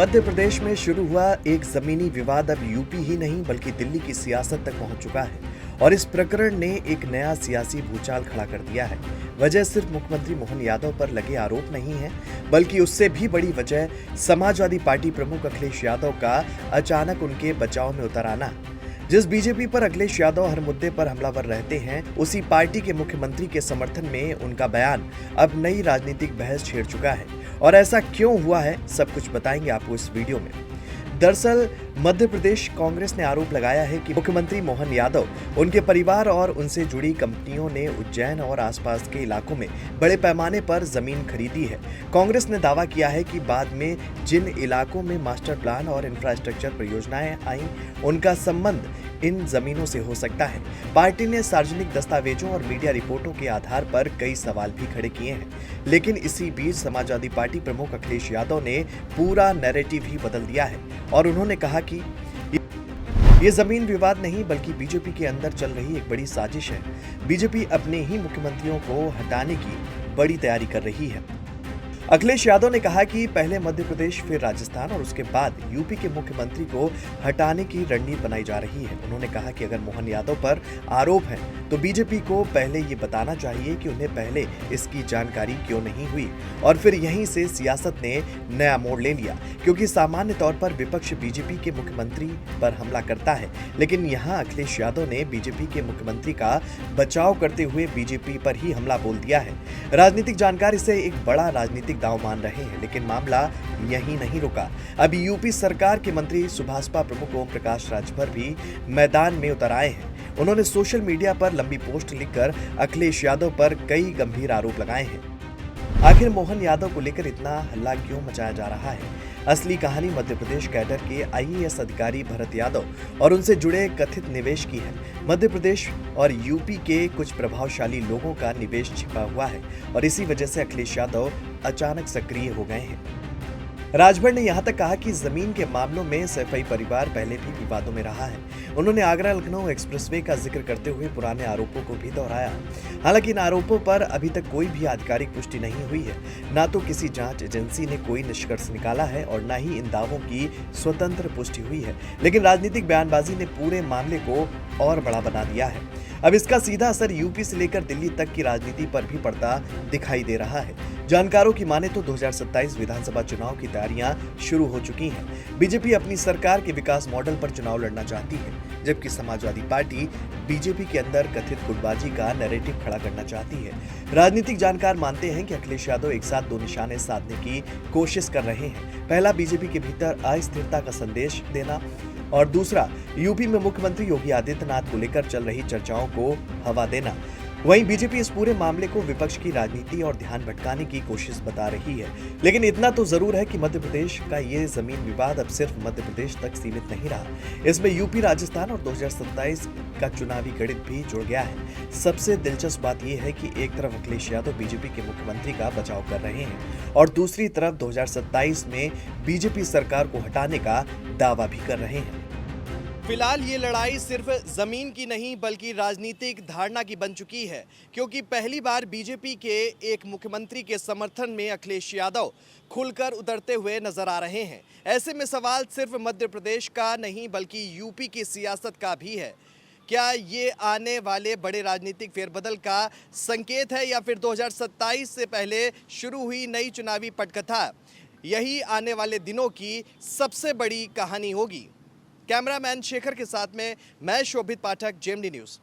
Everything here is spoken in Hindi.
मध्य प्रदेश में शुरू हुआ एक जमीनी विवाद अब यूपी ही नहीं बल्कि दिल्ली की सियासत तक पहुंच चुका है और इस प्रकरण ने एक नया सियासी भूचाल खड़ा कर दिया है। वजह सिर्फ मुख्यमंत्री मोहन यादव पर लगे आरोप नहीं है, बल्कि उससे भी बड़ी वजह समाजवादी पार्टी प्रमुख अखिलेश यादव का अचानक उनके बचाव में उतर आना। जिस बीजेपी पर अखिलेश यादव हर मुद्दे पर हमलावर रहते हैं, उसी पार्टी के मुख्यमंत्री के समर्थन में उनका बयान अब नई राजनीतिक बहस छेड़ चुका है। और ऐसा क्यों हुआ है, सब कुछ बताएंगे आपको इस वीडियो में। दरअसल मध्य प्रदेश कांग्रेस ने आरोप लगाया है कि मुख्यमंत्री मोहन यादव, उनके परिवार और उनसे जुड़ी कंपनियों ने उज्जैन और आसपास के इलाकों में बड़े पैमाने पर जमीन खरीदी है। कांग्रेस ने दावा किया है कि बाद में जिन इलाकों में मास्टर प्लान और इंफ्रास्ट्रक्चर परियोजनाएं आईं, उनका संबंध इन जमीनों से हो सकता है। पार्टी ने सार्वजनिक दस्तावेजों और मीडिया रिपोर्टों के आधार पर कई सवाल भी खड़े किए हैं, लेकिन इसी बीच समाजवादी पार्टी प्रमुख अखिलेश यादव ने पूरा नैरेटिव ही बदल दिया है और उन्होंने कहा कि ये जमीन विवाद नहीं बल्कि बीजेपी के अंदर चल रही एक बड़ी साजिश है। बीजेपी अपने ही मुख्यमंत्रियों को हटाने की बड़ी तैयारी कर रही है। अखिलेश यादव ने कहा कि पहले मध्य प्रदेश, फिर राजस्थान और उसके बाद यूपी के मुख्यमंत्री को हटाने की रणनीति बनाई जा रही है। उन्होंने कहा कि अगर मोहन यादव पर आरोप है तो बीजेपी को पहले ये बताना चाहिए कि उन्हें पहले इसकी जानकारी क्यों नहीं हुई, और फिर यहीं से सियासत ने नया मोड़ ले लिया। क्योंकि सामान्य तौर पर विपक्ष बीजेपी के मुख्यमंत्री पर हमला करता है, लेकिन यहाँ अखिलेश यादव ने बीजेपी के मुख्यमंत्री का बचाव करते हुए बीजेपी पर ही हमला बोल दिया है। राजनीतिक जानकार इसे एक बड़ा राजनीतिक दांव मान रहे हैं, लेकिन मामला यहीं नहीं रुका। अब यूपी सरकार के मंत्री सुभाषपा प्रमुख ओम प्रकाश राजभर भी मैदान में उतर आए हैं। उन्होंने सोशल मीडिया पर लंबी पोस्ट लिखकर अखिलेश यादव पर कई गंभीर आरोप लगाए हैं। आखिर मोहन यादव को लेकर इतना हल्ला क्यों मचाया जा रहा है? असली कहानी मध्य प्रदेश कैडर के आईएएस अधिकारी भरत यादव और उनसे जुड़े कथित निवेश की है। मध्य प्रदेश और यूपी के कुछ प्रभावशाली लोगों का निवेश छिपा हुआ है और इसी वजह से अखिलेश यादव अचानक सक्रिय हो गए हैं। राजभर ने यहां तक कहा कि जमीन के मामलों में सैफई परिवार पहले भी विवादों में रहा है। उन्होंने आगरा लखनऊ एक्सप्रेसवे का जिक्र करते हुए पुराने आरोपों को भी दोहराया। हालांकि इन आरोपों पर अभी तक कोई भी आधिकारिक पुष्टि नहीं हुई है। ना तो किसी जांच एजेंसी ने कोई निष्कर्ष निकाला है और ना ही इन दावों की स्वतंत्र पुष्टि हुई है। लेकिन राजनीतिक बयानबाजी ने पूरे मामले को और बड़ा बना दिया है। अब इसका सीधा असर यूपी से लेकर दिल्ली तक की राजनीति पर भी पड़ता दिखाई दे रहा है। जानकारों की माने तो 2027 विधानसभा चुनाव की तैयारियां शुरू हो चुकी हैं। बीजेपी अपनी सरकार के विकास मॉडल पर चुनाव लड़ना चाहती है, जबकि समाजवादी पार्टी बीजेपी के अंदर कथित गुटबाजी का नैरेटिव खड़ा करना चाहती है। राजनीतिक जानकार मानते हैं कि अखिलेश यादव एक साथ दो निशाने साधने की कोशिश कर रहे हैं। पहला, बीजेपी के भीतर अस्थिरता का संदेश देना, और दूसरा, यूपी में मुख्यमंत्री योगी आदित्यनाथ को लेकर चल रही चर्चाओं को हवा देना। वहीं बीजेपी इस पूरे मामले को विपक्ष की राजनीति और ध्यान भटकाने की कोशिश बता रही है। लेकिन इतना तो जरूर है कि मध्य प्रदेश का ये जमीन विवाद अब सिर्फ मध्य प्रदेश तक सीमित नहीं रहा। इसमें यूपी, राजस्थान और 2027 का चुनावी गणित भी जुड़ गया है। सबसे दिलचस्प बात यह है कि एक तरफ अखिलेश यादव बीजेपी के मुख्यमंत्री का बचाव कर रहे हैं और दूसरी तरफ 2027 में बीजेपी सरकार को हटाने का दावा भी कर रहे हैं। फिलहाल ये लड़ाई सिर्फ जमीन की नहीं बल्कि राजनीतिक धारणा की बन चुकी है, क्योंकि पहली बार बीजेपी के एक मुख्यमंत्री के समर्थन में अखिलेश यादव खुलकर उतरते हुए नजर आ रहे हैं। ऐसे में सवाल सिर्फ मध्य प्रदेश का नहीं बल्कि यूपी की सियासत का भी है। क्या ये आने वाले बड़े राजनीतिक फेरबदल का संकेत है या फिर 2027 से पहले शुरू हुई नई चुनावी पटकथा? यही आने वाले दिनों की सबसे बड़ी कहानी होगी। कैमरामैन शेखर के साथ में मैं शोभित पाठक, जेएमडी न्यूज़।